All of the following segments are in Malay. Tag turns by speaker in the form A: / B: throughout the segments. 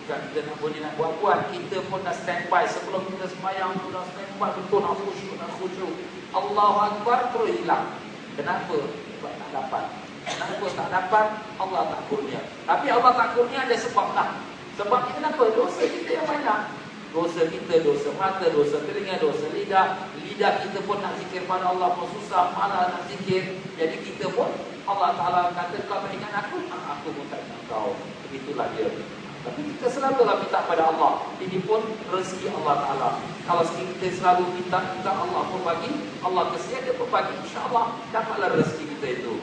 A: Bukan kita nak boleh nak buat-buat, kita pun dah standby. Sebelum kita sembahyang pun dah standby betul, nak khusyuk. Allahu Akbar terus hilang. Kenapa? Sebab tak dapat. Kenapa tak dapat? Allah tak kurnia. Tapi Allah tak kurnia ada sebab lah. Sebab kita kenapa? Dosa kita yang banyak. Dosa kita, dosa mata, dosa telinga, dosa lidah. Lidah kita pun nak zikir pada Allah pun susah, malah nak zikir. Jadi kita pun Allah Ta'ala kata, kau tak ingat aku? Aku pun tak ingat kau. Begitulah dia. Tapi kita selalulah minta pada Allah. Ini pun rezeki Allah Ta'ala. Kalau kita selalu minta Allah pun bagi, Allah kesia dia pun bagi, insyaAllah dapatlah rezeki kita itu.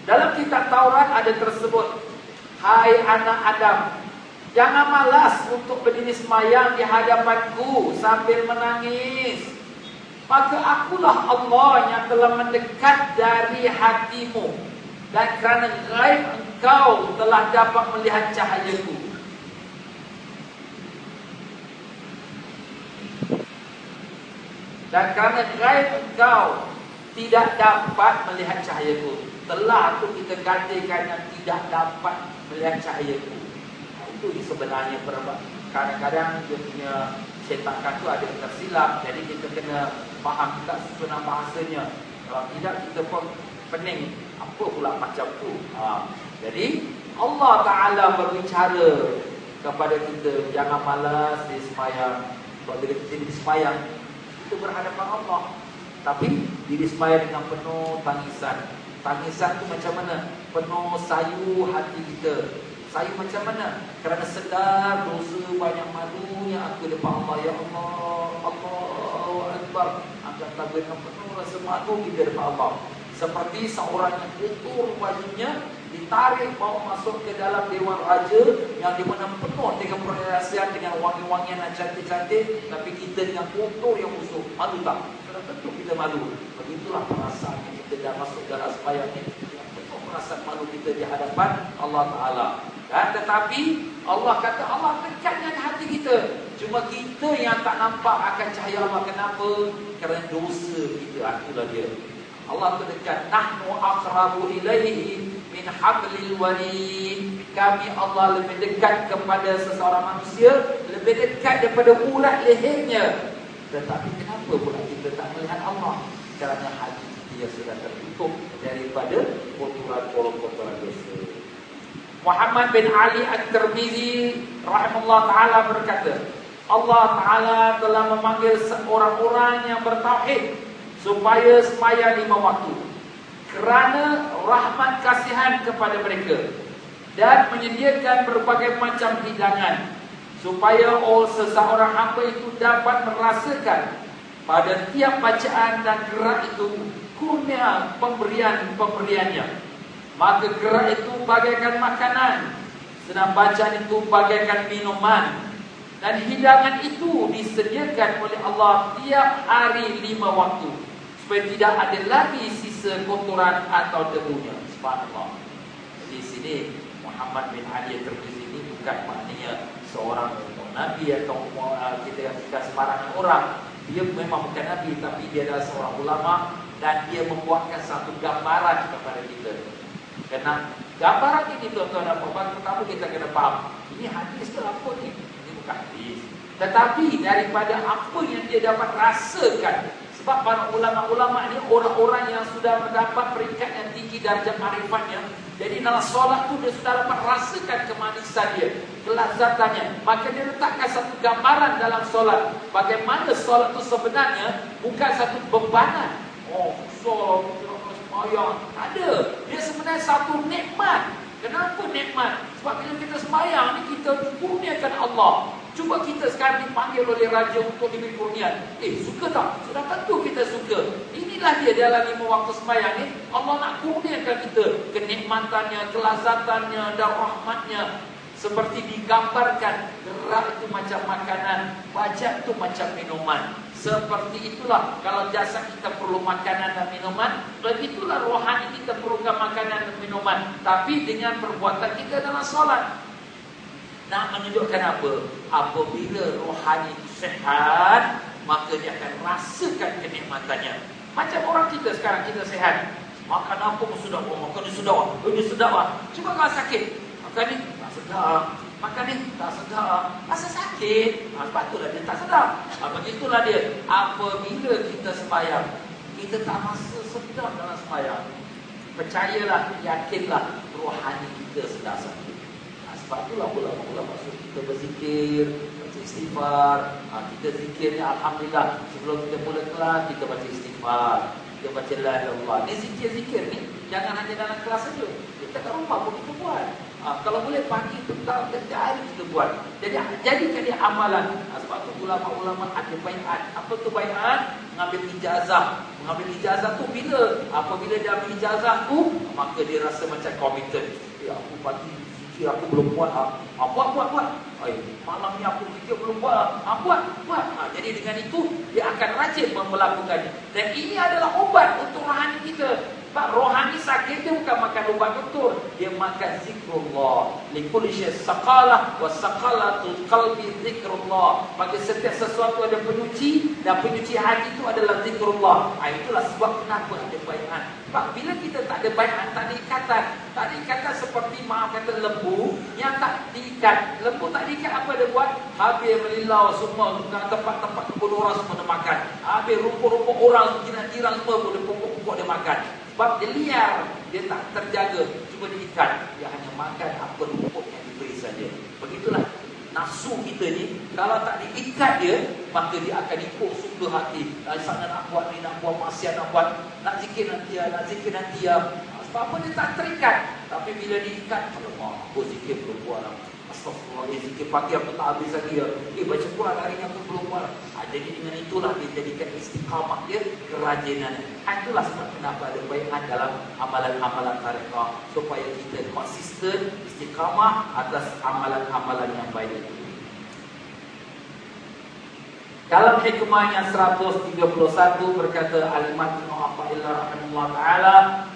A: Dalam kitab Taurat ada tersebut, hai anak Adam, jangan malas untuk berdiri sembahyang di hadapanku sambil menangis. Maka akulah Allah yang telah mendekat dari hatimu, dan kerana gaib engkau telah dapat melihat cahayaku. Dan kerana gaib engkau tidak dapat melihat cahayaku. Telah tu kita gantikan yang tidak dapat melihat cahayaku. Itu sebenarnya kadang-kadang dia punya cetakan tu ada tersilap. Jadi kita kena faham juga sebenarnya bahasanya. Kalau tidak kita pun pening. Apa pula macam tu? Jadi Allah Ta'ala berbicara kepada kita, jangan malas di sembahyang. Sebab bila kita di sembahyang, kita berhadapan Allah. Tapi diri sembahyang dengan penuh tangisan. Tangisan tu macam mana? Penuh sayu hati kita. Sayu macam mana? Kerana sedar dosa banyak malunya aku depan Allah. Ya Allah, Allahu Akbar. Angkat tangan dengan penuh rasa malu kita depan Allah. Seperti seorang yang kotor bajunya, ditarik bawa masuk ke dalam dewan raja yang dimana penuh dengan perhiasan, dengan wangi-wangian yang cantik-cantik, tapi kita dengan kotor yang busuk. Malu tak? Sudah tentu kita malu. Begitulah perasaan kita dah masuk dalam sembahyang ini. Penuh perasaan malu kita di hadapan Allah Ta'ala. Dan tetapi Allah kata Allah dekatnya di hati kita. Cuma kita yang tak nampak akan cahaya Allah. Kenapa? Kerana dosa kita. Itulah dia. Allah tu dekat. Nahnu aqrabu ilaihi min hablil warid. Kami Allah lebih dekat kepada seseorang manusia, lebih dekat daripada urat lehernya. Tetapi kenapa pula kita tak melihat Allah? Kerana hati dia sudah tertutup daripada kotoran dosa. Muhammad bin Ali At-Tirmizi rahimahullah ta'ala berkata, Allah Ta'ala telah memanggil orang-orang yang bertauhid supaya sembahyang 5 waktu kerana rahmat kasihan kepada mereka, dan menyediakan berbagai macam hidangan supaya seseorang hamba itu dapat merasakan pada tiap bacaan dan gerak itu kurnia pemberiannya. Maka gerak itu bagaikan makanan, sedang bacaan itu bagaikan minuman, dan hidangan itu disediakan oleh Allah tiap hari 5 waktu, supaya tidak ada lagi sisa kotoran atau debunya. Subhanallah. Di sini Muhammad bin Ali At-Tirmizi ini bukan maknanya seorang nabi atau kita sembarangan orang. Dia memang bukan nabi, tapi dia adalah seorang ulama, dan dia membuatkan satu gambaran kepada kita. Karena gambaran ini tuan-tuan dan puan, pertama kita kena faham, ini hadis ke apa ni? Ini bukan hadis. Tetapi daripada apa yang dia dapat rasakan. Sebab para ulama-ulama ini orang-orang yang sudah mendapat peringkat yang tinggi darjah marifatnya. Jadi dalam solat tu dia sudah dapat rasakan kemanisan dia, kelazatannya. Maka dia letakkan satu gambaran dalam solat. Bagaimana solat tu sebenarnya bukan satu bebanan. Oh, solat sembahyang. Ada. Dia sebenarnya satu nikmat. Kenapa nikmat? Sebab bila kita sembahyang ni kita dikurniakan Allah. Cuba kita sekarang dipanggil oleh Raja untuk diberi kurnian. Suka tak? Sudah tentu kita suka. Inilah dia dalam 5 waktu sembahyang ni. Allah nak kurniakan kita kenikmatannya, kelazatannya dan rahmatnya. Seperti digambarkan, gerak itu macam makanan, baca itu macam minuman. Seperti itulah kalau jasad kita perlu makanan dan minuman, begitulah rohani kita perlukan makanan dan minuman. Tapi dengan perbuatan kita dalam solat. Nak menunjukkan apa? Apabila rohani itu sehat, maka dia akan rasakan kenikmatannya. Macam orang kita sekarang, kita sehat. Makan apa pun sudah, makan ni sudah. Ini sudah. Cuba kalau sakit, makan ni tak sedap. Makan ni tak sedap, rasa sakit. Patutlah dia tak sedap. Begitulah dia. Apabila kita sembahyang, kita tak rasa sedap dalam sembahyang. Percayalah, yakinlah, rohani kita sedang sakit. Sebab itulah ulama-ulama maksud kita berzikir, baca istighfar. Kita zikirnya Alhamdulillah. Sebelum kita mula kelas, kita baca istighfar, kita baca la ilaha illallah. Ni zikir-zikir ni jangan hanya dalam kelas saja. Kita kat rumah pun kita buat. Kalau boleh pagi, petang, setiap hari kita buat. Jadi jadikan dia amalan. Sebab tu ulama-ulama ada baiat. Apa tu baiat? Mengambil ijazah. Mengambil ijazah tu bila? Apabila dia ambil ijazah tu, maka dia rasa macam committed. Aku pagi zikir aku belum buat. Buat. Malam ni aku zikir belum buat. Buat. Jadi dengan itu dia akan rajin melakukannya. Dan ini adalah obat untuk rohani kita. Pak, rohani sakit dia bukan makan ubat doktor, dia makan zikrullah. Likulli syai' saqalah wa saqalatul qalbi zikrullah. Bagi setiap sesuatu ada penyuci, dan penyuci hati itu adalah zikrullah. Itulah sebab kenapa ada baiat. Pak, bila kita tak ada baiat, tak ada ikatan. Tak ada ikatan seperti maaf kata lembu yang tak diikat. Lembu tak diikat, apa dia buat? Habis melilau semua tempat-tempat kebun orang semua dia makan. Habis rumput-rumput orang, jiran-jiran semua boleh pokok-pokok dia makan. Sebab dia liar, dia tak terjaga, cuma diikat. Dia hanya makan apa rumput yang diberi saja. Begitulah nafsu kita ni, kalau tak diikat dia, maka dia akan ikut suka hati. Sana nak buat ni, nak buat maksiat, nak zikir nanti ya. Sebab apa dia tak terikat. Tapi bila diikat, aku zikir belum buat lah. Astagfirullah, zikir pagi aku tak habis lagi ya. Baca Quran hari ni aku belum buat. Jadi dengan itulah dia jadikan istiqamah dia, kerajinan. Itulah sebab kenapa ada baiat dalam amalan-amalan tarekat, supaya kita konsisten, istiqamah atas amalan-amalan yang baik. Dalam hikmah yang 131 berkata Al-Imam Ibnu Athaillah rahimahullah taala,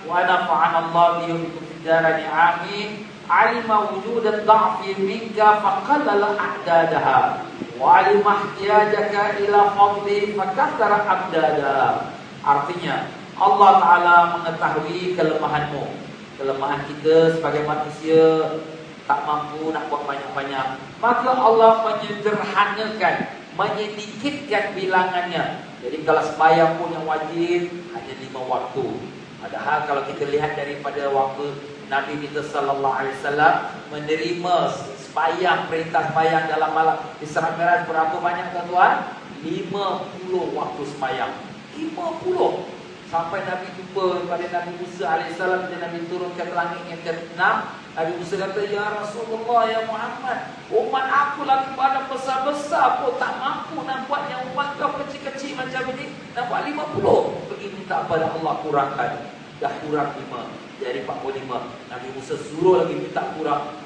A: wa nafa'ana Allah bihi fid darani amin. Alima wujudan dha'fi minka faqallala a'dadaha wa alima ihtiyajaka ila fadli fakathara abdada. Artinya Allah Ta'ala mengetahui kelemahanmu, kelemahan kita sebagai manusia, tak mampu nak buat banyak-banyak, maka Allah menyederhanakan, menyedikitkan bilangannya. Jadi kalau sembahyang pun yang wajib hanya 5 waktu. Padahal kalau kita lihat daripada waktu Nabi kita sallallahu alaihi wasallam menerima sembahyang, perintah sembahyang dalam malam Isra Mi'raj berapa banyak tuan? 50 waktu sembahyang. 50. Sampai Nabi jumpa pada Nabi Musa alaihissalam, dan Nabi turun ke langit yang ke-6. Nabi Musa kata, ya Rasulullah, ya Muhammad, umat aku lagi pada besar-besar pun tak mampu nak buat yang umat kau kecil-kecil macam ini. Nak buat 50. Pergi minta pada Allah kurangkan. Dah kurang 5. Jadi 45. Nabi Musa suruh lagi minta kurang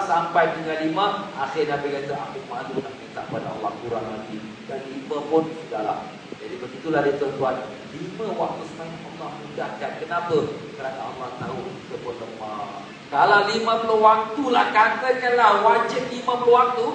A: sampai tinggal 5. Akhir Nabi kata, aku malu nak minta pada Allah kurang lagi. Dan 5 pun sudahlah. Jadi begitulah dia tuan-tuan. 5 waktu sembahyang Allah mudahkan. Kenapa? Kerana Allah tahu kita pun lemah. Kalau 50 waktu lah, katakanlah wajib 50 waktu.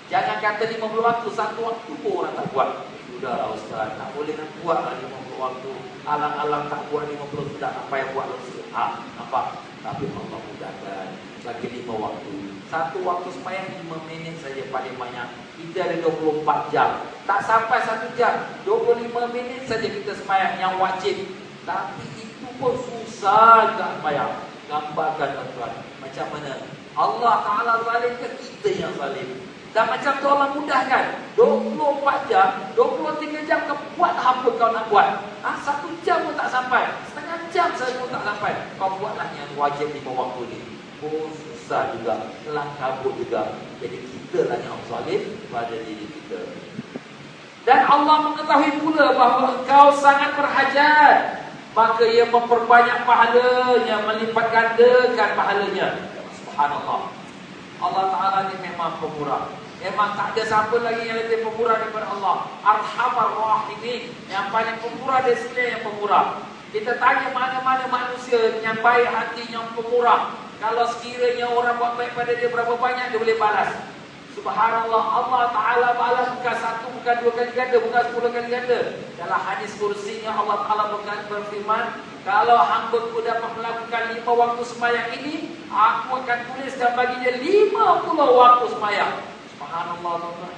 A: Jangan kata 50 waktu, 1 waktu pun orang tak buat. Sudahlah Ustaz, tak boleh nak buat lah 50 waktu. Alang-alang tak buat 50 sudah, apa yang buat Ustaz? Nampak? Tapi Allah mudahkan. Lagi 5 waktu. 1 waktu sembahyang 5 minit saja paling banyak. Kita ada 24 jam. Tak sampai 1 jam. 25 minit saja kita sembahyang yang wajib. Tapi itu pun susah tak sembahyang. Gambarkan tuan-tuan. Macam mana? Allah Ta'ala zalim ke kita yang zalim? Dan macam tu Allah mudahkan. 24 jam, 23 jam kau buat apa kau nak buat. 1 jam pun tak sampai. Setengah jam saja pun tak sampai. Kau buatlah yang wajib 5 waktu ni. Susah juga, kelang kabut juga. Jadi kita lah yang zalim pada diri kita. Dan Allah mengetahui pula bahawa engkau sangat berhajat, maka ia memperbanyak pahalanya, melipat gandakan pahalanya. Subhanallah. Allah Ta'ala ni memang pemurah. Memang tak ada siapa lagi yang lebih pemurah daripada Allah. Arhamar Rahimin. Yang paling pemurah dari sekalian yang pemurah. Kita tanya mana-mana manusia yang baik hati, yang pemurah. Kalau sekiranya orang buat baik pada dia berapa banyak, dia boleh balas. Subhanallah, Allah Ta'ala balas bukan 1, bukan 2 kali ganda, bukan 10 kali ganda. Dalam hadis kursinya Allah Ta'ala berfirman, kalau hamba ku dapat melakukan 5 waktu sembahyang ini, aku akan tuliskan bagi dia 50 waktu sembahyang. Subhanallah, tuan-tuan.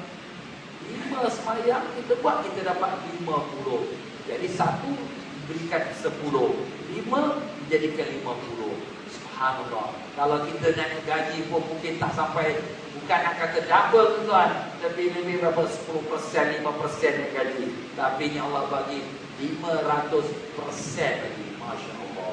A: 5 sembahyang kita buat, kita dapat 50. Jadi 1 berikan 10, 5 dijadikan 50. Subhanallah. Kalau kita naik gaji pun mungkin tak sampai, bukan nak kata double, tuan, lebih berapa 10%, 5% naik gaji. Tapi ni Allah bagi 500% lagi. Masya Allah.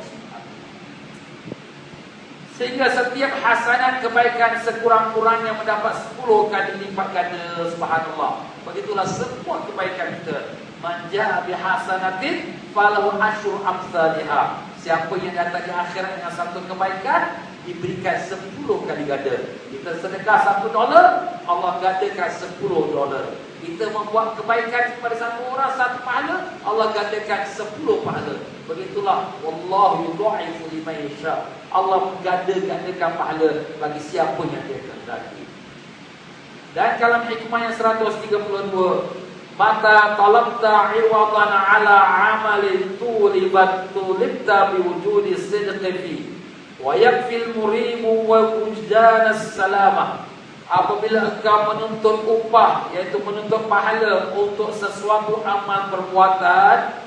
A: Sehingga setiap hasanat kebaikan sekurang-kurangnya mendapat 10 kali lipat ganda. Subhanallah. Begitulah semua kebaikan kita. Man jaa bihasanatin falahu asyru amsalihha. Siapa yang datang di akhirat dengan satu kebaikan, diberikan 10 kali ganda. Kita sedekah $1, Allah gandakan $10. Kita membuat kebaikan kepada satu orang, 1 pahala, Allah gandakan 10 pahala. Begitulah wallahu yudha'ifu liman yasha. Allah menggandakan pahala bagi siapa yang dia kehendaki. Dan kalam hikmah yang 132, mata talabta iwadan ala amalin tulibta biwujudi sidqi fi wa yakfil murimu wa wujdan as-salamah. Apabila engkau menuntut upah, iaitu menuntut pahala untuk sesuatu amal perbuatan,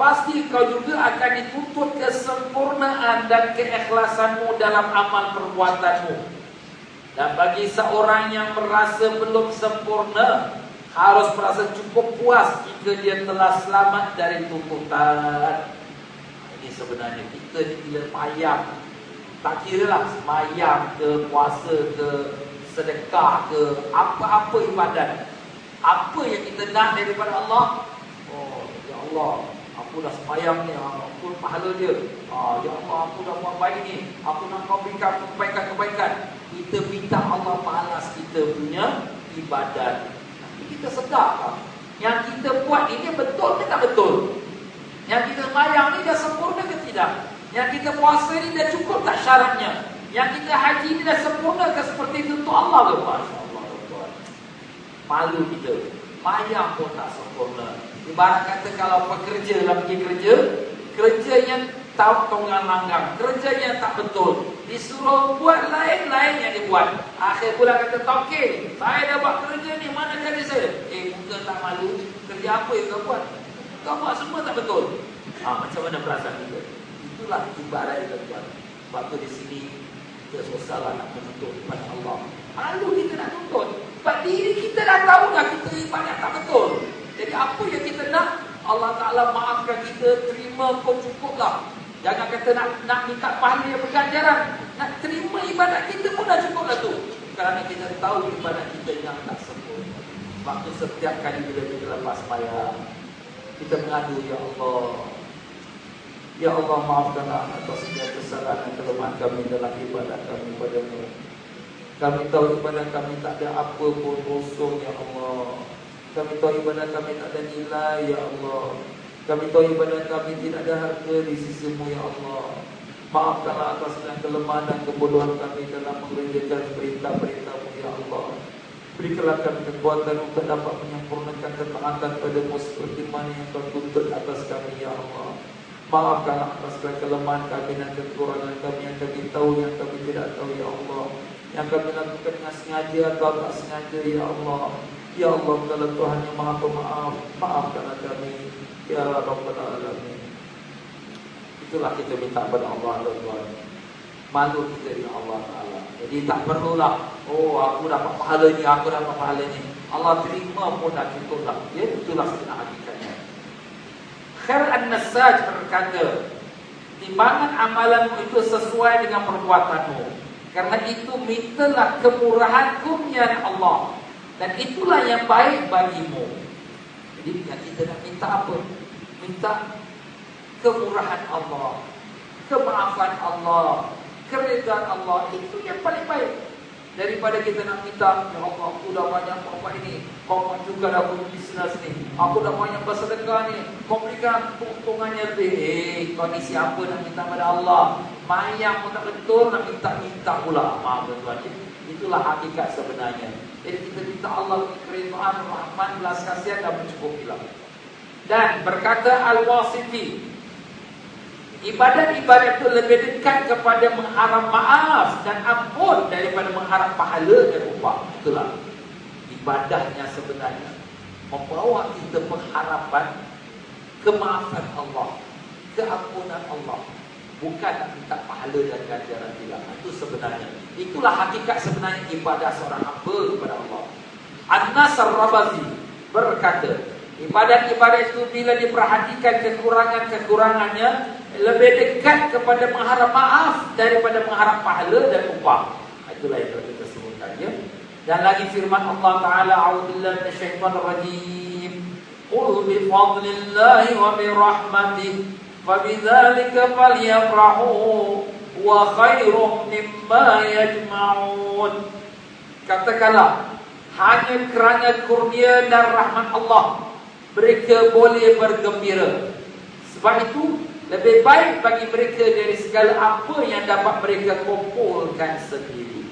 A: pasti kau juga akan dituntut kesempurnaan dan keikhlasanmu dalam amal perbuatanmu. Dan bagi seorang yang merasa belum sempurna, harus merasa cukup puas jika dia telah selamat dari tuntutan. Ini sebenarnya kita ni bila payah, tak kira lah sembahyang ke, puasa ke, sedekah ke, apa-apa ibadat, apa yang kita nak daripada Allah. Oh, ya Allah, aku dah sembahyang ni, aku pahala dia. Ya Allah, aku dah buat baik ni, aku nak kau berikan kebaikan-kebaikan. Kita minta Allah balas kita punya ibadat. Kita sedar tak? Yang kita buat ini betul ke tak betul? Yang kita sembahyang ni dah sempurna ke tidak? Yang kita puasa ni dah cukup tak syaratnya? Yang kita haji ni dah sempurna ke seperti itu untuk Allah ke? Masya Allah, tuan. Malu kita. Sembahyang pun tak sempurna. Ibarat kata kalau pekerja lah pergi kerja, kerja yang tak tonggang langgang, kerja yang tak betul, disuruh buat lain-lain yang dia buat. Akhir bulan kata, "Okey, saya dah buat kerja ni, mana kerja saya?" Muka tak malu, kerja apa yang kau buat? Kau buat semua tak betul. Macam mana perasaan kita? Itulah ibarat kita buat. Sebab tu di sini kita susahlah nak menuntut kepada Allah. Malu kita nak tuntut. Sebab diri kita dah tahu dah kita ibadat tak betul. Jadi apa yang kita nak, Allah Ta'ala maafkan kita, terima pun cukuplah. Jangan kata nak minta pahala yang berganjaran. Nak terima ibadat kita pun dah cukup lah tu. Kerana kita tahu ibadat kita yang tak sempurna. Waktu setiap kali bila kita lepas sembahyang, kita mengadu, Ya Allah, Ya Allah, maafkanlah atas segala kesalahan dan kelemahan kami dalam ibadat kami padamu. Kami tahu ibadat kami tak ada apa pun kosong, Ya Allah. Kami tahu ibadat kami tak ada nilai, Ya Allah. Kami tahu ibadat kami tidak ada harga di sisimu, Ya Allah. Maafkanlah atas segala kelemahan dan kebodohan kami dalam mengerjakan perintah-perintahmu, Ya Allah. Berikanlah kami kekuatan untuk dapat menyempurnakan ketaatan padamu seperti mana yang kau tuntut atas kami, Ya Allah. Maafkanlah atas segala kelemahan kami dan kekurangan kami yang kami tahu, yang kami tidak tahu, Ya Allah. Yang kami lakukan dengan sengaja atau tak sengaja, Ya Allah. Ya Allah, kalau Tuhan yang Maha Pemaaf, maafkanlah kami, Ya Rabbal Alamin. Itulah kita minta kepada Allah, Tuhan. Malu kita dengan Allah Ta'ala. Jadi tak perlulah, aku dapat pahala ni, aku dapat pahala ni. Allah terima pun dah cukup lah. Ya, itulah sebenarnya hakikatnya. Khair an-Nassaj berkata, timbangan amalanmu itu sesuai dengan perbuatanmu. Karena itu mintalah kemurahan kurniaan Allah. Dan itulah yang baik bagimu. Jadi kita nak minta apa? Minta kemurahan Allah, kemaafan Allah, keridhaan Allah. Itu yang paling baik. Daripada kita nak minta, Ya Allah, aku dah banyak buat ini, kau majukan aku bisnes ni, aku dah banyak bersedekah ni, kau berikan keuntungannya lebih. Kau ni siapa nak minta pada Allah? Mayang pun tak betul, nak minta pula. Maaf tuan. Itulah hakikat sebenarnya. Jadi kita minta Allah keridhaan, rahmat, belas kasihan dan mencukupilah. Dan berkata Al-Wasiti, Ibadat-ibadat itu lebih dekat kepada mengharap maaf dan ampun daripada mengharap pahala dan upah. Itulah ibadahnya sebenarnya, membawa kita pengharapan kemaafan Allah, keampunan Allah, bukan nak minta pahala dan ganjaran tidak. Itu sebenarnya, itulah hakikat sebenarnya ibadah seorang hamba kepada Allah. An-Nasr Rabazi berkata, ibadat-ibadat itu bila diperhatikan kekurangan-kekurangannya, lebih dekat kepada mengharap maaf daripada mengharap pahala dan upah. Itulah yang kita sebutkan, ya. Dan lagi firman Allah Ta'ala, a'udzubillahi minasyaitonir rajim, qul bi fadlillahi wa bi rahmatihi fabidzalika falyafrahu wa khairum mimma yajma'un. Katakanlah, hanya kerana kurnia dan rahmat Allah mereka boleh bergembira. Sebab itu lebih baik bagi mereka dari segala apa yang dapat mereka kumpulkan sendiri.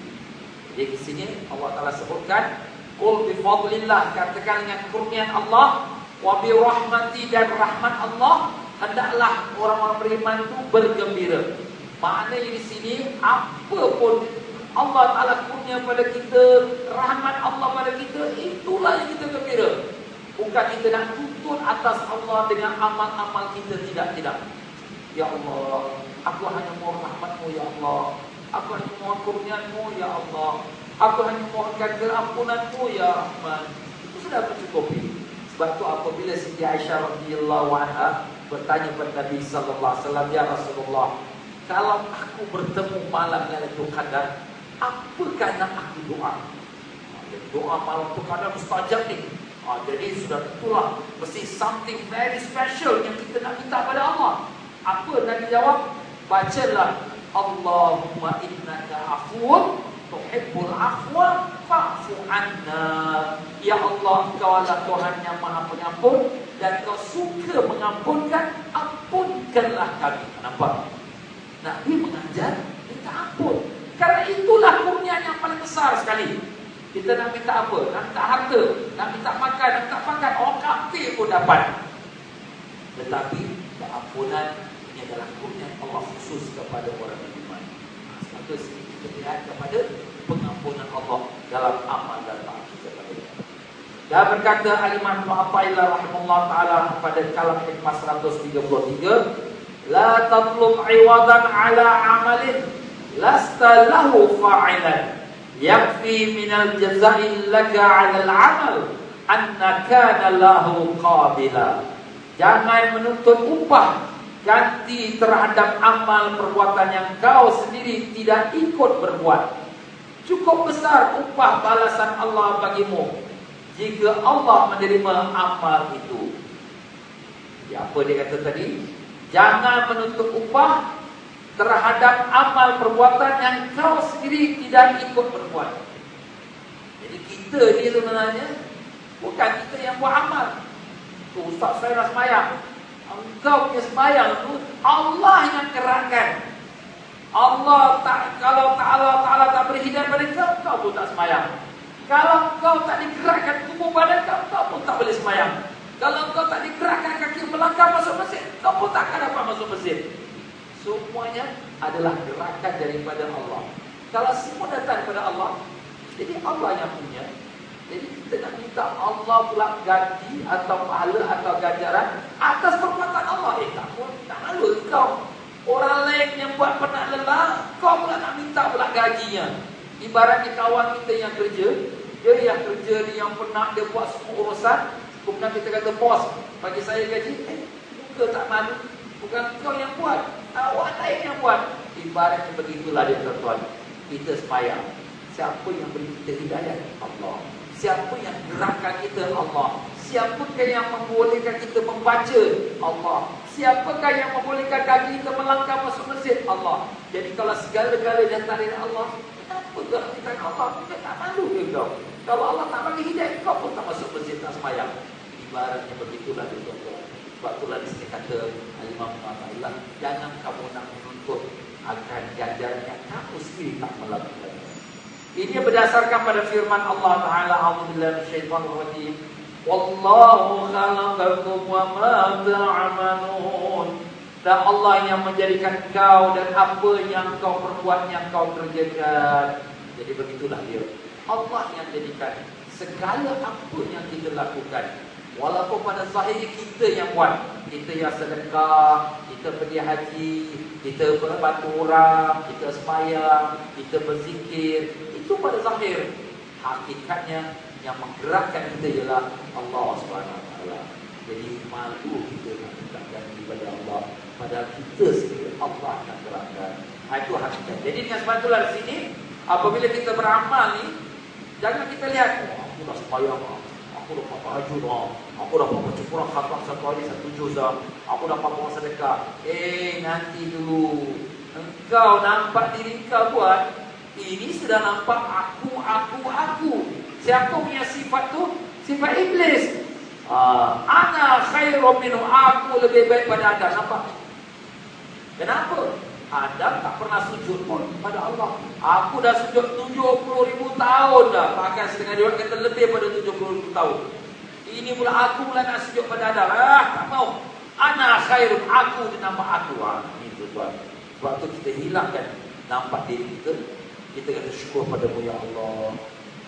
A: Jadi di sini Allah Ta'ala sebutkan, qul bi fadlillah, katakan dengan kurnian Allah, wa bi rahmati, dan rahmat Allah, hendaklah orang-orang beriman itu bergembira. Maknanya di sini, apa pun Allah Ta'ala kurnia pada kita, rahmat Allah pada kita, itulah yang kita gembira. Bukan kita nak tuntut atas Allah dengan amal-amal kita, tidak. Ya Allah, aku hanya mohon rahmat-Mu, Ya Allah. Aku hanya mohon kurnian-Mu, Ya Allah. Aku hanya mohonkan keampunan-Mu, Ya Rahman. Itu sudah mencukupi. Sebab itu apabila Siti Aisyah radhiyallahu anha bertanya kepada Nabi sallallahu alaihi wasallam, ya Rasulullah, kalau aku bertemu malam Lailatul Qadar, apakah nak aku doa? Doa malam Lailatul Qadar mustajab ni. Jadi sudah itulah mesti something very special yang kita nak minta pada Allah. Apa Nabi jawab? Bacalah, Allahumma innaka afuwun tuhibbul afwa fa'fu anna. Ya Allah, Engkau adalah Tuhan yang Maha Pengampun dan Kau suka mengampunkan, ampunkanlah kami. Nampak? Nabi mengajar minta ampun. Karena itulah kurnia yang paling besar sekali. Kita nak minta apa? Nak minta harta, nak minta makan, nak minta pakan, orang kafir pun dapat. Tetapi keampunan ini adalah kurnia Allah khusus kepada orang beriman. Sebab itu kita lihat kepada pengampunan Allah dalam amal dan taat kita. Dan berkata Al-Imam Ibnu Athaillah rahimahullah ta'ala pada kalam hikmah 133, la tatlub iwadan ala amalin lasta lahu fa'ilan yakfi minal jazai laka ala al-amal anna kana lahu qabila. Jangan menuntut upah ganti terhadap amal perbuatan yang kau sendiri tidak ikut berbuat. Cukup besar upah balasan Allah bagimu jika Allah menerima amal itu. Ya, apa dia kata tadi? Jangan menuntut upah terhadap amal perbuatan yang kau sendiri tidak ikut berbuat. Jadi kita ni sebenarnya bukan kita yang buat amal. Tu ustaz saya dah sembahyang. Engkau punya sembahyang tu Allah yang gerakkan. Allah tak, kalau Ta'ala tak beri hidayah pada kau pun tak sembahyang. Kalau kau tak digerakkan tubuh badan kau pun tak boleh sembahyang. Kalau kau tak digerakkan kaki melangkah masuk masjid, kau pun tak akan dapat masuk masjid. Semuanya adalah gerakan daripada Allah. Kalau semua datang daripada Allah, jadi Allah yang punya. Jadi kita nak minta Allah pula ganti atau pahala atau ganjaran atas perbuatan Allah. Tak malu kau. Orang lain yang buat penat lelah, kau pula nak minta pula gajinya. Ibaratnya kawan kita yang kerja, dia yang kerja, dia yang penat, dia buat semua urusan. Kemudian kita kata, bos, bagi saya gaji. Muka tak malu. Bukan kau yang buat, awak lain yang buat. Ibaratnya begitulah dia tuan-tuan. Kita sembahyang. Siapa yang beri kita hidayah? Allah. Siapa yang gerakkan kita? Allah. Siapakah yang membolehkan kita membaca? Allah. Siapakah yang membolehkan kaki kita melangkah masuk masjid? Allah. Jadi kalau segala-galanya datang dari Allah, kenapa tak kita Allah? Kita tak malu ke kau? Kalau Allah tak bagi hidayah, kau pun tak masuk masjid, tak sembahyang. Ibaratnya begitulah dia tuan-tuan. Sebab itulah di sini kata Al-Imam Muhammad, jangan kamu nak menuntut akan ganjaran yang kamu sendiri tak melakukan. Ini berdasarkan pada firman Allah Ta'ala, a'udzubillahi minasyaitonir rajim, wallahu khalaqakum wa ma ta'malun Dan Allah yang menjadikan kau dan apa yang kau perbuat, yang kau kerjakan. Jadi begitulah dia. Allah yang jadikan segala apa yang kita lakukan. Walaupun pada zahir kita yang buat, kita yang sedekah, kita pergi haji, kita berbantu orang, kita sembahyang, kita berzikir, itu pada zahir. Hakikatnya yang menggerakkan kita ialah Allah SWT. Jadi malu kita nak mintakan kepada Allah, padahal kita sendiri Allah yang gerakkan. Itu hakikat. Jadi dengan sebab itulah di sini, apabila kita beramal ni, jangan kita lihat, aku dah sembahyang, aku dah dapat tahajud, aku dah baca Quran khatam satu hari satu juz, aku dah buat sedekah. Nanti dulu. Engkau nampak diri kau buat, ini sudah nampak aku. Siapa punya sifat tu? Sifat iblis. Ana khairum minhu, aku lebih baik pada Adam. Nampak? Kenapa? Adam tak pernah sujud pun pada Allah. Aku dah sujud 70,000 tahun dah. Bahkan setengah dia kata lebih pada 70,000 tahun. Ini pula aku pula nak sujud pada Adam. Tak mau. Ana khairum, aku dia nampak aku. Itu tuan. Sebab tu kita hilangkan nampak diri kita. Kita kata syukur padamu ya Allah.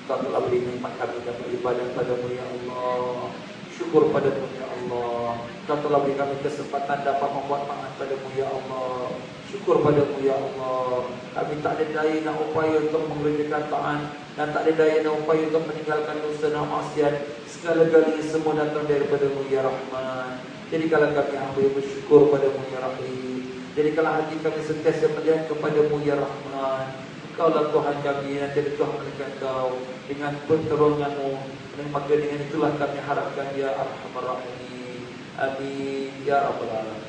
A: Kau telah beri nikmat kami dapat ibadah padamu ya Allah. Syukur padamu ya Allah. Kau telah beri kami kesempatan dapat membuat taat padamu ya Allah. Syukur padamu ya Allah. Kami tak ada daya nak upaya untuk mengerjakan taat, dan tak ada daya nak upaya untuk meninggalkan dosa dan maksiat. Segala-galanya semua datang daripadamu ya Rahman. Jadi kalau kami hamba yang bersyukur padamu ya Rahim. Jadi kalau hati kami sentiasa melihat kepadamu ya Rahman. Engkaulah Tuhan kami, dan jadi Tuhan mereka Engkau dengan pertolonganmu, dan maka dengan itulah kami harapkan ya Arhamar Rahimin. Amin ya Rabbal Alamin.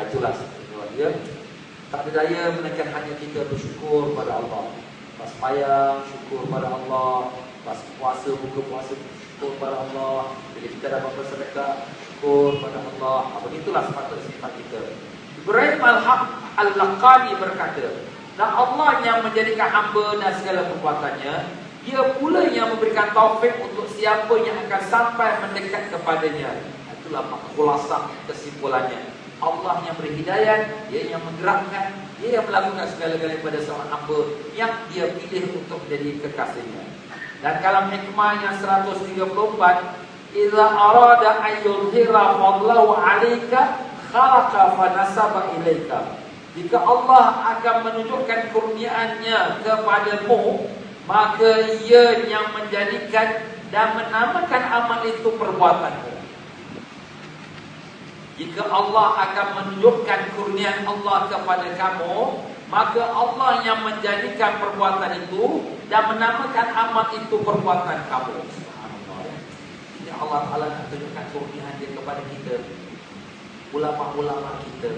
A: Itulah semua dia. Tak ada daya melainkan hanya kita bersyukur pada Allah. Pas sembahyang syukur pada Allah, pas puasa buka puasa syukur pada Allah, bila kita dapat bersedekah syukur pada Allah. Begitulah sepatutnya sifat kita. Ibrahim Al-Laqani berkata, dan Allah yang menjadikan hamba dan segala perbuatannya, Dia pula yang memberikan taufik untuk siapa yang akan sampai mendekat kepadanya. Itulah khulasan kesimpulannya. Allah yang beri hidayah, Dia yang menggerakkan, Dia yang melakukan segala-galanya pada seorang hamba yang Dia pilih untuk menjadi kekasihnya. Dan kalam hikmah yang 134, idza arada ayyuzhira fadlahu 'alaika khalaqa fa nasaba ilaika. Jika Allah akan menunjukkan kurniaannya kepadamu, maka Ia yang menjadikan dan menamakan amal itu perbuatanmu. Jika Allah akan menunjukkan kurniaan Allah kepada kamu, maka Allah yang menjadikan perbuatan itu dan menamakan amal itu perbuatan kamu. Subhanallah. Jadi Allah Ta'ala nak tunjukkan kurniaan Dia kepada kita, ulama-ulama kita,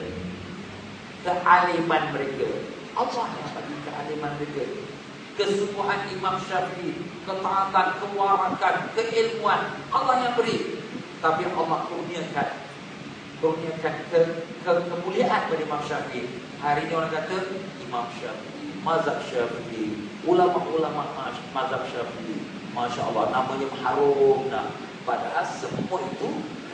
A: kealiman mereka. Allah yang bagi kealiman mereka, kesungguhan Imam Syafi'i, ketaatan, kewarakan, keilmuan, Allah yang beri. Tapi Allah kurniakan kemuliaan pada Imam Syafi'i. Hari ini orang kata Imam Syafi'i, mazhab Syafi'i, ulama-ulama mazhab Syafi'i, Masya Allah, namanya harum dah. Padahal semua itu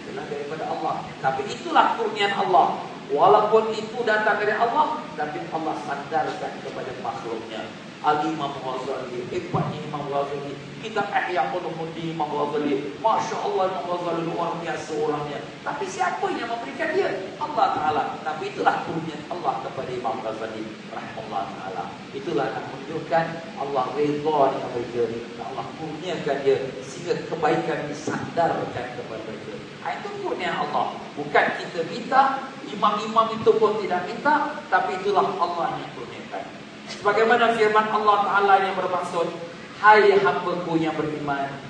A: adalah daripada Allah. Tapi itulah kurniaan Allah. Walaupun itu datang dari Allah, tapi Allah sandarkan kepada makhluknya. Al-Imam Ghazali, hebatnya Imam Ghazali, kitab Ihya Ulumuddin Imam Ghazali, Masya Allah, Imam Ghazali luar biasa orangnya. Tapi siapa yang memberikan dia? Allah Ta'ala. Tapi itulah kurniaan Allah kepada Imam Ghazali rahimahullah Ta'ala. Itulah nak menunjukkan Allah redha dengan mereka, Allah kurniakan dia sehingga kebaikan disandarkan kepada mereka. Itu kurniaan Allah. Bukan kita minta, imam-imam itu pun tidak minta, tapi itulah Allah yang kurniakan. Sebagaimana firman Allah Ta'ala yang bermaksud, hai hamba-Ku yang beriman,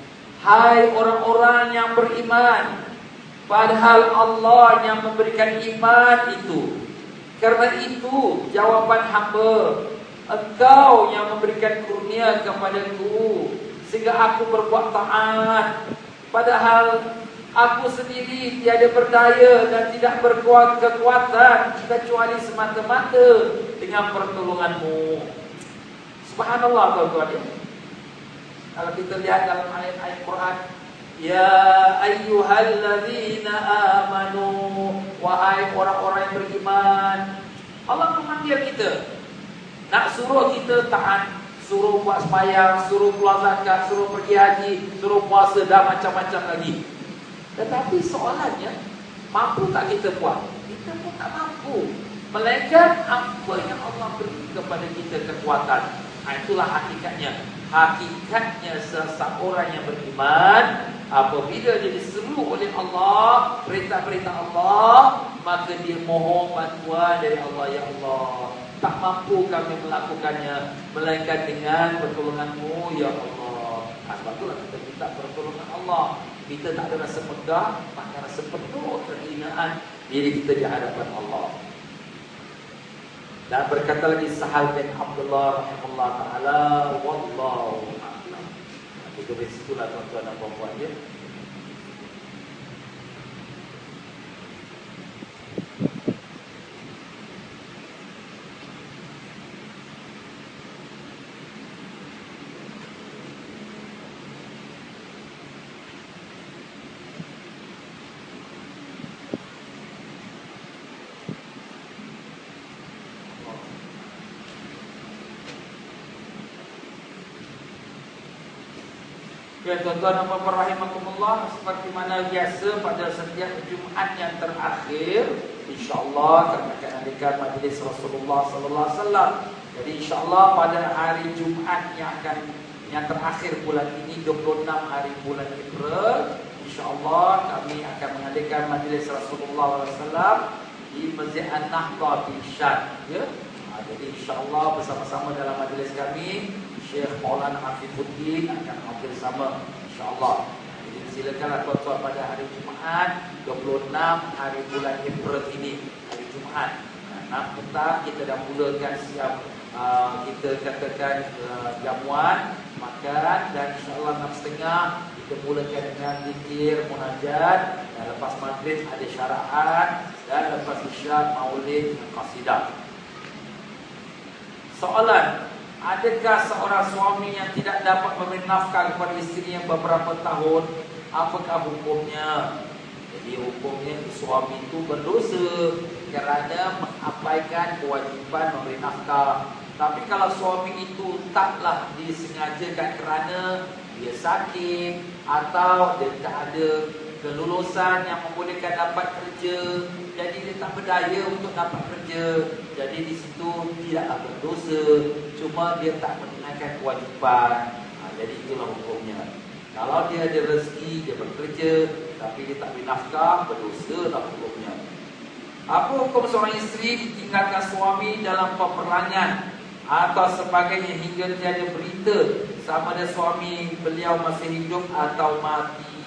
A: hai orang-orang yang beriman. Padahal Allah yang memberikan iman itu. Karena itu jawaban hamba, Engkau yang memberikan kurnia kepadaku sehingga aku berbuat taat. Padahal aku sendiri tiada berdaya dan tidak berkuat kekuatan kecuali semata-mata dengan pertolonganmu. Subhanallah tuan-tuan ya. Kalau kita lihat dalam ayat-ayat Quran, Ya ayyuhalladzina amanu, wahai orang-orang yang beriman. Allah memanggil kita, nak suruh kita taat, suruh buat sembahyang, suruh keluar zakat, suruh pergi haji, suruh puasa dan macam-macam lagi. Tetapi soalannya, mampu tak kita buat? Kita pun tak mampu. Melainkan apa yang Allah beri kepada kita kekuatan. Itulah hakikatnya. Hakikatnya seseorang yang beriman, apabila dia diseru oleh Allah, perintah-perintah Allah, maka dia mohon bantuan dari Allah. Ya Allah, tak mampu kami melakukannya, melainkan dengan pertolongan-Mu, Ya Allah. Sebab itulah kita minta pertolongan Allah. Kita tak ada rasa megah, maka rasa penuh kehinaan diri kita di hadapan Allah. Dan berkata lagi Sahal bin Abdullah rahimahullah ta'ala, wallahu a'lam. Itu dari situlah tuan-tuan dan puan-puan ya. Ya tuan-tuan dan puan-puan rahimakumullah, seperti mana biasa pada setiap Jumaat yang terakhir, insya-Allah kami akan adakan majlis Rasulullah sallallahu alaihi wasallam. Jadi insya-Allah pada hari Jumaat yang terakhir bulan ini, 26 hari bulan April, insya-Allah kami akan mengadakan majlis Rasulullah sallallahu alaihi wasallam di Masjid An-Nahdah di Syad, ya. Jadi insya-Allah bersama-sama dalam majlis kami Syekh Maulana Afifuddin akan hadir sama, insya-Allah. Jadi silakanlah tuan-tuan pada hari Jumaat 26 hari bulan April ini, hari Jumaat. 6 petang kita dah mulakan siap, kita katakan jamuan, makan, dan insya-Allah 6.30 kita mulakan dengan zikir, munajat, dan lepas maghrib ada syara'an, dan lepas isya maulid dan qasidah. Soalan, adakah seorang suami yang tidak dapat memberi nafkah kepada isterinya beberapa tahun, apakah hukumnya? Jadi hukumnya suami itu berdosa kerana mengabaikan kewajipan memberi nafkah. Tapi kalau suami itu taklah disengajakan kerana dia sakit atau dia tak ada kelulusan yang membolehkan dapat kerja, jadi dia tak berdaya untuk dapat kerja, jadi di situ tidaklah berdosa, cuma dia tak menunaikan kewajipan. Jadi itulah hukumnya. Kalau dia ada rezeki, dia bekerja, tapi dia tak beri nafkah, berdosa lah hukumnya. Apa hukum seorang isteri ditinggalkan suami dalam peperangan atau sebagainya hingga tiada berita sama ada suami beliau masih hidup atau mati?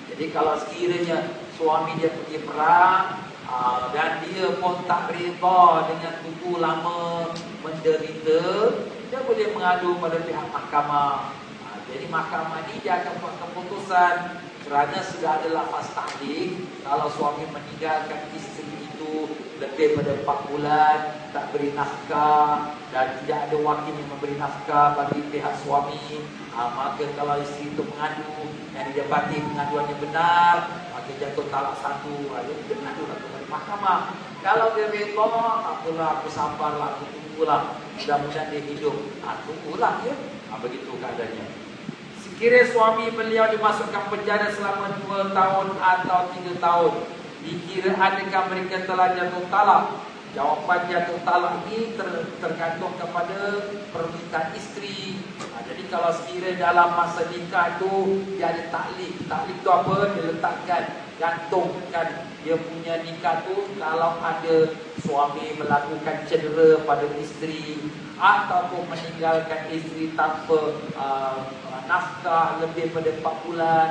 A: Jadi kalau sekiranya suami dia pergi perang dan dia pun tak reda dengan tubuh lama menderita, dia boleh mengadu pada pihak mahkamah. Jadi mahkamah ni dia akan buat keputusan kerana sudah ada lafaz tahlik. Kalau suami meninggalkan isteri itu lebih pada 4 bulan, tak beri nafkah dan tidak ada wakil yang memberi nafkah bagi pihak suami, maka kalau isteri itu mengadu yang didapati pengaduannya benar, maka jatuh talak 1. Jadi dia mengadulah kepada mahkamah. Kalau dia reda, apalah, aku sabarlah, aku tunggulah, mudah-mudahan dia hidup. Tunggulah ya. Begitu keadaannya. Sekiranya suami beliau dimasukkan penjara selama 2 tahun atau 3 tahun, dikira adakah mereka telah jatuh talak? Jawapan jatuh talak ini tergantung kepada permintaan isteri. Jadi kalau sekiranya dalam masa nikah itu dia ada taklik. Taklik itu apa? Dia letakkan, gantungkan dia punya nikah tu. Kalau ada suami melakukan cedera pada isteri ataupun meninggalkan isteri tanpa nafkah lebih pada 4 bulan.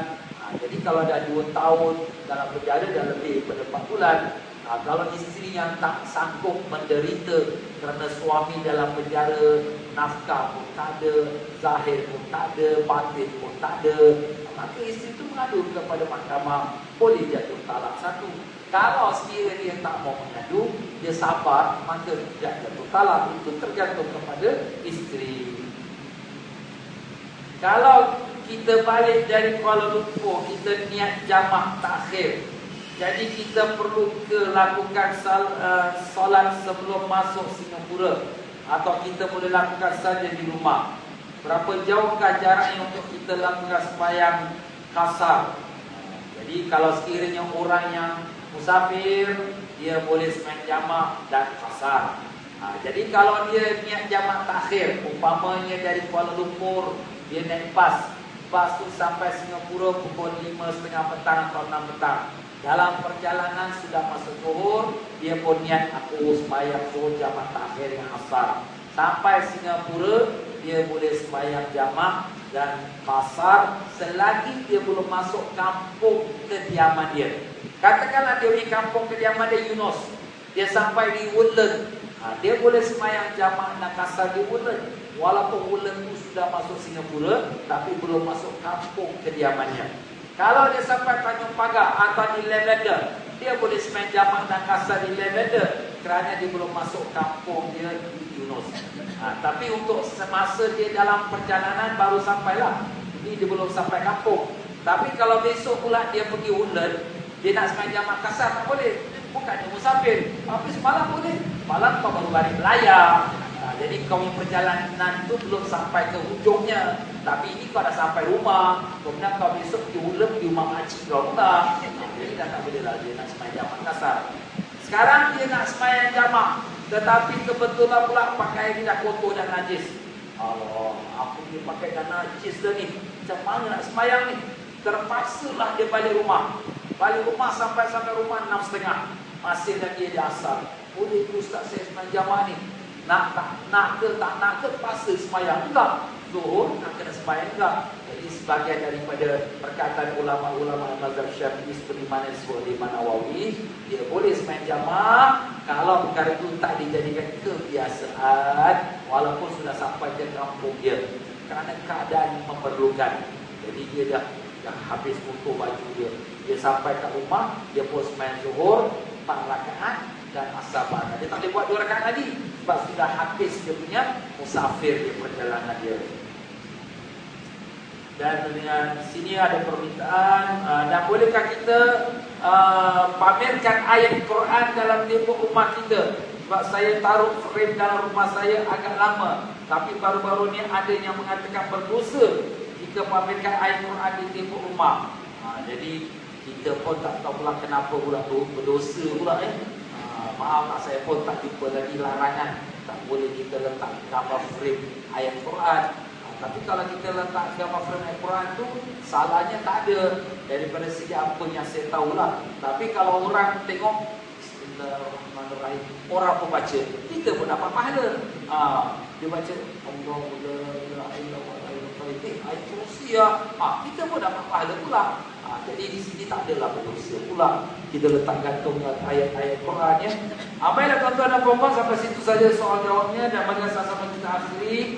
A: Jadi kalau dah 2 tahun dalam penjara dah lebih pada 4 bulan. Kalau isteri yang tak sanggup menderita kerana suami dalam penjara, nafkah pun tak ada, zahir pun tak ada, batin pun tak ada, maka isteri itu mengadu kepada mahkamah, boleh jatuh talak 1. Kalau sekiranya dia tak mau mengadu, dia sabar, maka tidak jatuh talak. Itu tergantung kepada isteri. Kalau kita balik dari Kuala Lumpur, kita niat jamak takhir. Jadi kita perlu lakukan solat sebelum masuk Singapura, atau kita boleh lakukan saja di rumah. Berapa jauhkah jaraknya untuk kita lakukan sembahyang kasar? Jadi kalau sekiranya orang yang musafir, dia boleh sembahyang jamak dan kasar. Jadi kalau dia niat jamak takhir, umpamanya dari Kuala Lumpur dia naik bas tu sampai Singapura pukul 5.30 petang atau 6 petang. Dalam perjalanan sudah masuk zuhur, dia pun niat aku sembahyang zuhur jamak takhir yang asar. Sampai Singapura, dia boleh sembahyang jamak dan kasar selagi dia belum masuk kampung kediaman dia. Katakanlah dia pergi kampung kediaman dia Yunus, dia sampai di Woodland, dia boleh sembahyang jamak dan kasar di Woodland. Walaupun Woodland itu sudah masuk Singapura, tapi belum masuk kampung kediamannya. Kalau dia sampai Tanjung Pagar atau di Lavender, dia boleh sembahyang jamak dan kasar di Lavender kerana dia belum masuk kampung dia di Yunus. Tapi untuk semasa dia dalam perjalanan baru sampailah, ini dia belum sampai kampung. Tapi kalau besok pula dia pergi Woodland, dia nak sembahyang jamak kasar, tak boleh. Bukannya musafir, tapi semalam boleh. Malam kau baru balik belayar. Jadi kau punya perjalanan tu belum sampai ke hujungnya, tapi ini kau dah sampai rumah. Kemudian kau besok pergi Woodland, pergi rumah makcik kau pula. Jadi dah tak boleh lah dia nak sembahyang jamak kasar. Sekarang dia nak sembahyang jamak, tetapi kebetulan pula pakaian dia dah kotor dan najis. Allah, aku ni pakai dah najis dah ni, macam mana nak sembahyang ni? Terpaksalah dia balik rumah. Balik rumah sampai rumah 6.30, masih lagi dia asar. Boleh ke Ustaz saya sembahyang jamak ni? Nak ke tak nak ke, terpaksa sembahyang enggak. Zuhur nak kena sembahyang enggak. Jadi sebagian daripada perkataan ulama-ulama mazhab Syafi'i seperti mana disebut Imam Nawawi, dia boleh sembahyang jamak kalau perkara itu tak dijadikan kebiasaan walaupun sudah sampai ke kampung dia, kerana keadaan memerlukan. Jadi dia dah habis foto baju dia, dia sampai kat rumah, dia pun sembahyang zuhur 4 rakaat dan asar barat. Dia tak boleh buat 2 rakaat lagi sebab sudah habis dia punya musafir di perjalanan dia. Dan dengan sini ada permintaan, dan bolehkah kita pamerkan ayat Quran dalam tembok rumah kita? Sebab saya taruh frame dalam rumah saya agak lama, tapi baru-baru ni ada yang mengatakan berdosa jika pamerkan ayat Quran di tembok rumah. Jadi kita pun tak tahu pula kenapa pula berdosa pula. Maaf lah, saya pun tak jumpa lagi larangan tak boleh kita letak gambar frame ayat Quran. Tapi kalau kita letak gambar frame ayat Quran tu, salahnya tak ada daripada segi apa yang saya tahulah. Tapi kalau orang tengok Bismillahirrahmanirrahim, orang pun baca, kita pun dapat pahala. Dia baca ayat kursi, kita pun dapat pahala pula. Jadi di sini tak adalah berdosa pula kita letak gantung ayat-ayat Quran ya. Baiklah tuan-tuan dan puan-puan, sampai situ saja soal jawabnya, dan mari sama-sama kita akhiri.